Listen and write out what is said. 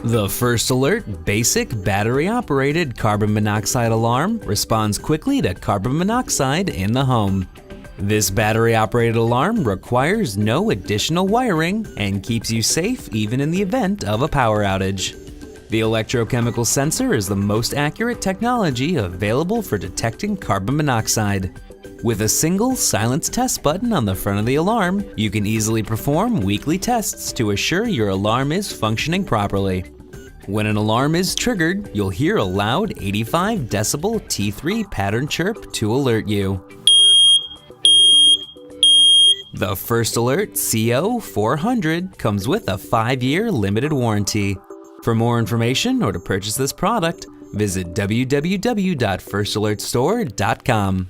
The First Alert Basic Battery-Operated Carbon Monoxide Alarm responds quickly to carbon monoxide in the home. This battery-operated alarm requires no additional wiring and keeps you safe even in the event of a power outage. The electrochemical sensor is the most accurate technology available for detecting carbon monoxide. With a single silence test button on the front of the alarm, you can easily perform weekly tests to assure your alarm is functioning properly. When an alarm is triggered, you'll hear a loud 85 decibel T3 pattern chirp to alert you. The First Alert CO400 comes with a 5-year limited warranty. For more information or to purchase this product, visit www.firstalertstore.com.